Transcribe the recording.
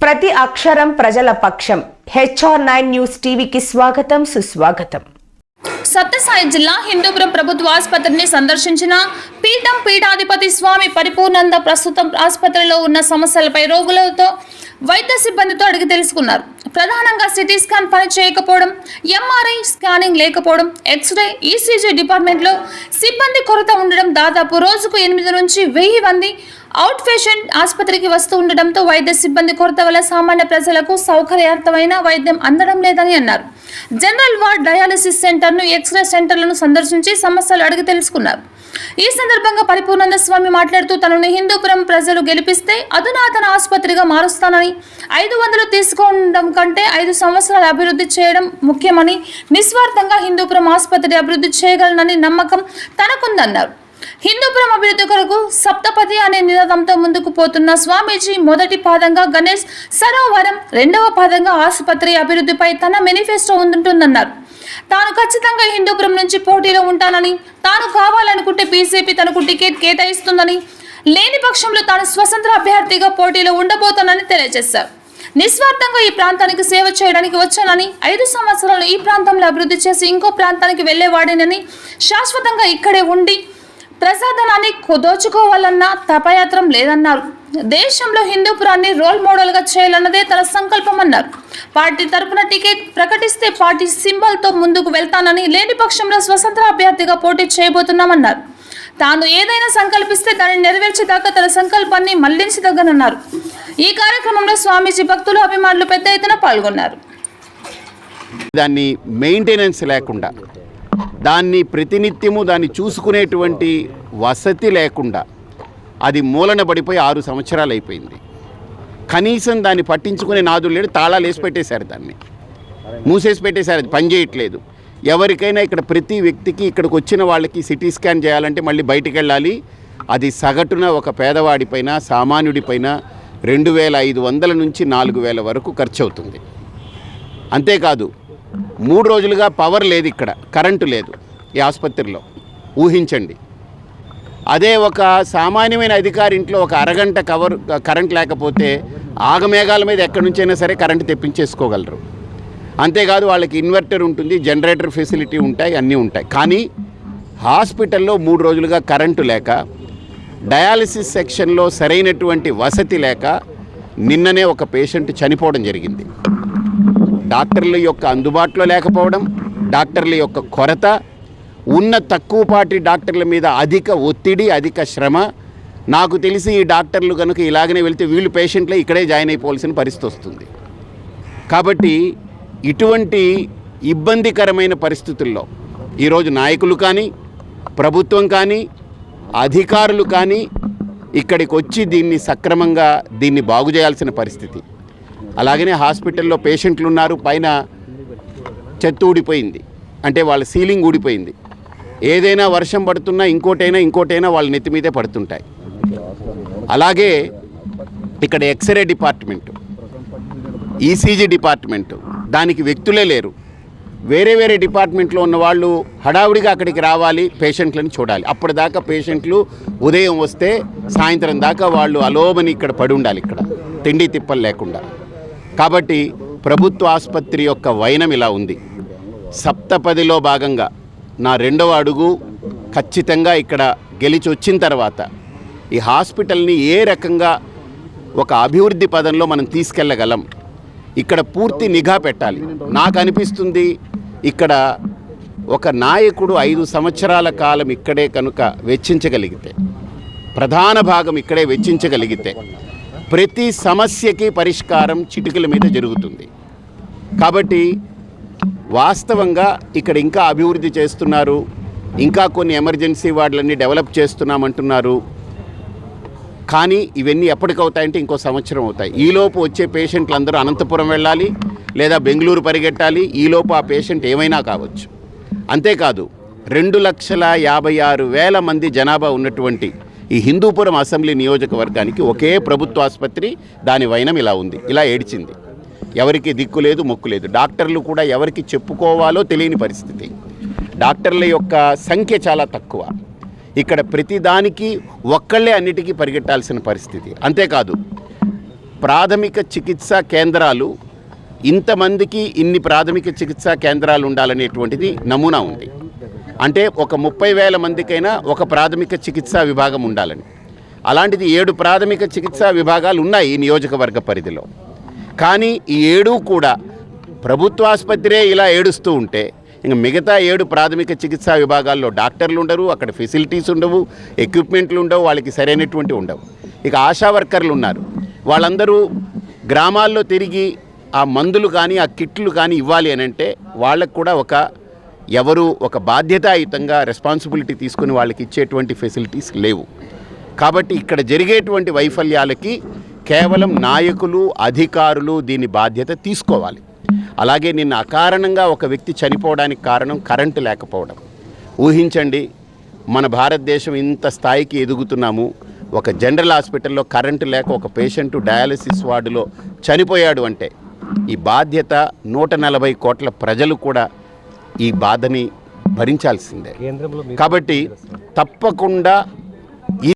ప్రతి అక్షరం ప్రజల పక్షం. HR9 న్యూస్ టీవీకి స్వాగతం, సుస్వాగతం. సత్యసాయి జిల్లా హిందూపురం ప్రభుత్వ ఆసుపత్రిని సందర్శించిన పీఠాధిపతి స్వామి పరిపూర్ణానంద ప్రస్తుతం ఆసుపత్రిలో ఉన్న సమస్యలపై రోగులతో వైద్య సిబ్బందితో అడిగి తెలుసుకున్నారు. ప్రధానంగా సిటీ స్కాన్ పని చేయకపోవడం, MRI స్కానింగ్ లేకపోవడం, ఎక్స్రే, ECG డిపార్ట్మెంట్లో సిబ్బంది కొరత ఉండడం, దాదాపు రోజుకు 8 నుంచి 1000 మంది అవుట్ పేషెంట్ ఆసుపత్రికి వస్తూ ఉండడంతో వైద్య సిబ్బంది కొరత వల్ల సామాన్య ప్రజలకు సౌకర్యార్థమైన వైద్యం అందడం లేదని అన్నారు. జనరల్ వార్డ్, డయాలసిస్ సెంటర్ను, ఎక్స్రే సెంటర్లను సందర్శించి సమస్యలు అడిగి తెలుసుకున్నారు. ఈ సందర్భంగా పరిపూర్ణానంద స్వామి మాట్లాడుతూ తనను హిందూపురం ప్రజలు గెలిపిస్తే అధునాతన ఆసుపత్రిగా మారుస్తానని, 500 తీసుకోవడం కంటే 5 సంవత్సరాలు అభివృద్ధి చేయడం ముఖ్యమని, నిస్వార్థంగా హిందూపురం ఆసుపత్రి అభివృద్ధి చేయగలనని నమ్మకం తనకుందన్నారు. హిందూపురం అభివృద్ధి కొరకు సప్తపది అనే నినాదంతో ముందుకు పోతున్న స్వామీజీ మొదటి పాదంగా గణేష్ సరోవరం, రెండవ పాదంగా ఆసుపత్రి అభివృద్ధిపై తన మేనిఫెస్టో ఉంటుందన్నారు. తాను ఖచ్చితంగా హిందూపురం నుంచి పోటీలో ఉంటానని, తాను కావాలనుకుంటే బీజేపీ తనకు టికెట్ కేటాయిస్తుందని, లేని పక్షంలో తాను స్వతంత్ర అభ్యర్థిగా పోటీలో ఉండబోతానని తెలియజేశారు. నిస్వార్థంగా ఈ ప్రాంతానికి సేవ చేయడానికి వచ్చానని, 5 సంవత్సరాలు ఈ ప్రాంతంలో అభివృద్ధి చేసి ఇంకో ప్రాంతానికి వెళ్లేవాడినని, శాశ్వతంగా ఇక్కడే ఉండి ప్రజాధనాన్ని దోచుకోవాలన్న తపయాత్రం లేదన్నారు. దేశంలో హిందూపురాన్ని రోల్ మోడల్గా చేయాలన్నదే తన సంకల్పం అన్నారు. పార్టీ తరపున టికెట్ ప్రకటిస్తే పార్టీ సింబల్తో ముందుకు వెళ్తానని, లేని పక్షంలో స్వతంత్ర అభ్యర్థిగా పోటీ చేయబోతున్నామన్నారు. తాను ఏదైనా సంకల్పిస్తే దాన్ని నెరవేర్చేదాకా తన సంకల్పాన్ని మళ్లించదగ్గనన్నారు. ఈ కార్యక్రమంలో స్వామీజీ భక్తులు, అభిమానులు పెద్ద ఎత్తున పాల్గొన్నారు. దాన్ని మెయింటెనెన్స్ లేకుండా, దాన్ని ప్రతినిత్యము దాన్ని చూసుకునేటువంటి వసతి లేకుండా అది మూలన పడిపోయి 6 సంవత్సరాలు అయిపోయింది. కనీసం దాన్ని పట్టించుకునే నాదులు లేడు. తాళాలు వేసి పెట్టేశారు, దాన్ని మూసేసి పెట్టేశారు. అది పనిచేయట్లేదు. ఎవరికైనా ఇక్కడ ప్రతి వ్యక్తికి ఇక్కడికి వచ్చిన వాళ్ళకి సిటీ స్కాన్ చేయాలంటే మళ్ళీ బయటికి వెళ్ళాలి. అది సగటున ఒక పేదవాడిపైన, సామాన్యుడిపైన 2500 నుంచి 4000 వరకు ఖర్చు అవుతుంది. అంతేకాదు 3 రోజులుగా పవర్ లేదు, ఇక్కడ కరెంటు లేదు ఈ ఆసుపత్రిలో. ఊహించండి. అదే ఒక సామాన్యమైన అధికారి ఇంట్లో ఒక అరగంట కరెంట్ లేకపోతే ఆగమేఘాల మీద ఎక్కడి నుంచైనా సరే కరెంటు తెప్పించేసుకోగలరు. అంతేకాదు వాళ్ళకి ఇన్వర్టర్ ఉంటుంది, జనరేటర్ ఫెసిలిటీ ఉంటాయి, అన్నీ ఉంటాయి. కానీ హాస్పిటల్లో 3 రోజులుగా కరెంటు లేక, డయాలసిస్ సెక్షన్లో సరైనటువంటి వసతి లేక నిన్ననే ఒక పేషెంట్ చనిపోవడం జరిగింది. డాక్టర్ల యొక్క అందుబాటులో లేకపోవడం, డాక్టర్ల యొక్క కొరత, ఉన్న తక్కువపాటి డాక్టర్ల మీద అధిక ఒత్తిడి, అధిక శ్రమ. నాకు తెలిసి ఈ డాక్టర్లు కనుక ఇలాగనే వెళ్తే వీళ్ళు పేషెంట్లే ఇక్కడే జాయిన్ అయిపోవాల్సిన పరిస్థితి వస్తుంది. కాబట్టి ఇటువంటి ఇబ్బందికరమైన పరిస్థితుల్లో ఈరోజు నాయకులు కానీ, ప్రభుత్వం కానీ, అధికారులు కానీ ఇక్కడికి వచ్చి దీన్ని సక్రమంగా దీన్ని బాగు చేయాల్సిన పరిస్థితి. అలాగనే హాస్పిటల్లో పేషెంట్లు ఉన్నారు, పైన చెత్త ఊడిపోయింది, అంటే వాళ్ళ సీలింగ్ ఊడిపోయింది. ఏదైనా వర్షం పడుతున్నా ఇంకోటైనా వాళ్ళ నెత్తి మీదే పడుతుంటాయి. అలాగే ఇక్కడ ఎక్స్రే డిపార్ట్మెంటు, ECG డిపార్ట్మెంటు, దానికి వ్యక్తులే లేరు. వేరే డిపార్ట్మెంట్లో ఉన్న వాళ్ళు హడావుడిగా అక్కడికి రావాలి, పేషెంట్లను చూడాలి. అప్పటిదాకా పేషెంట్లు ఉదయం వస్తే సాయంత్రం దాకా వాళ్ళు అలోమని ఇక్కడ పడి ఉండాలి, ఇక్కడ తిండి తిప్పలు లేకుండా. కాబట్టి ప్రభుత్వ ఆసుపత్రి యొక్క వైనం ఇలా ఉంది. సప్తపదిలో భాగంగా నా 2వ అడుగు ఖచ్చితంగా ఇక్కడ గెలిచి వచ్చిన తర్వాత ఈ హాస్పిటల్ని ఏ రకంగా ఒక అభివృద్ధి పదంలో మనం తీసుకెళ్ళగలం, ఇక్కడ పూర్తి నిఘా పెట్టాలి. నాకు అనిపిస్తుంది ఇక్కడ ఒక నాయకుడు 5 సంవత్సరాల కాలం ఇక్కడే కనుక వెచ్చించగలిగితే, ప్రధాన భాగం ఇక్కడే వెచ్చించగలిగితే ప్రతి సమస్యకి పరిష్కారం చిటికల మీద జరుగుతుంది. కాబట్టి వాస్తవంగా ఇక్కడ ఇంకా అభివృద్ధి చేస్తున్నారు, ఇంకా కొన్ని ఎమర్జెన్సీ వార్డులన్నీ డెవలప్ చేస్తున్నామంటున్నారు. కానీ ఇవన్నీ ఎప్పటికవుతాయంటే ఇంకో సంవత్సరం అవుతాయి. ఈలోపు వచ్చే పేషెంట్లు అందరూ అనంతపురం వెళ్ళాలి లేదా బెంగళూరు పరిగెట్టాలి. ఈలోపు ఆ పేషెంట్ ఏమైనా కావచ్చు. అంతేకాదు 2,56,000 మంది జనాభా ఉన్నటువంటి ఈ హిందూపురం అసెంబ్లీ నియోజకవర్గానికి ఒకే ప్రభుత్వ ఆసుపత్రి, దాని వైనం ఇలా ఉంది, ఇలా ఏడ్చింది. ఎవరికి దిక్కు లేదు, మొక్కు లేదు. డాక్టర్లు కూడా ఎవరికి చెప్పుకోవాలో తెలియని పరిస్థితి. డాక్టర్ల యొక్క సంఖ్య చాలా తక్కువ. ఇక్కడ ప్రతిదానికి ఒక్కళ్ళే అన్నిటికీ పరిగెట్టాల్సిన పరిస్థితి. అంతేకాదు ప్రాథమిక చికిత్సా కేంద్రాలు ఇంతమందికి ఇన్ని ప్రాథమిక చికిత్సా కేంద్రాలు ఉండాలనేటువంటిది నమూనా ఉంది. అంటే ఒక 30,000 మందికైనా ఒక ప్రాథమిక చికిత్సా విభాగం ఉండాలని. అలాంటిది 7 ప్రాథమిక చికిత్సా విభాగాలు ఉన్నాయి ఈ నియోజకవర్గ పరిధిలో. కానీ ఈ 7 కూడా ప్రభుత్వ ఆసుపత్రే ఇలా ఏడుస్తూ ఉంటే ఇంకా మిగతా 7 ప్రాథమిక చికిత్సా విభాగాల్లో డాక్టర్లు ఉండరు, అక్కడ ఫెసిలిటీస్ ఉండవు, ఎక్విప్మెంట్లు ఉండవు, వాళ్ళకి సరైనటువంటి ఉండవు. ఇక ఆశా వర్కర్లు ఉన్నారు, వాళ్ళందరూ గ్రామాల్లో తిరిగి ఆ మందులు కానీ ఆ కిట్లు కానీ ఇవ్వాలి అని అంటే వాళ్ళకు కూడా ఒక బాధ్యతాయుతంగా రెస్పాన్సిబిలిటీ తీసుకుని వాళ్ళకి ఇచ్చేటువంటి ఫెసిలిటీస్ లేవు. కాబట్టి ఇక్కడ జరిగేటువంటి వైఫల్యాలకి కేవలం నాయకులు, అధికారులు దీని బాధ్యత తీసుకోవాలి. అలాగే నిన్న అకారణంగా ఒక వ్యక్తి చనిపోవడానికి కారణం కరెంటు లేకపోవడం. ఊహించండి, మన భారతదేశం ఇంత స్థాయికి ఎదుగుతున్నాము, ఒక జనరల్ హాస్పిటల్లో కరెంటు లేక ఒక పేషెంట్ డయాలసిస్ వార్డులో చనిపోయాడు అంటే ఈ బాధ్యత 140 కోట్ల ప్రజలు కూడా ఈ బాధని భరించాల్సిందే. కాబట్టి తప్పకుండా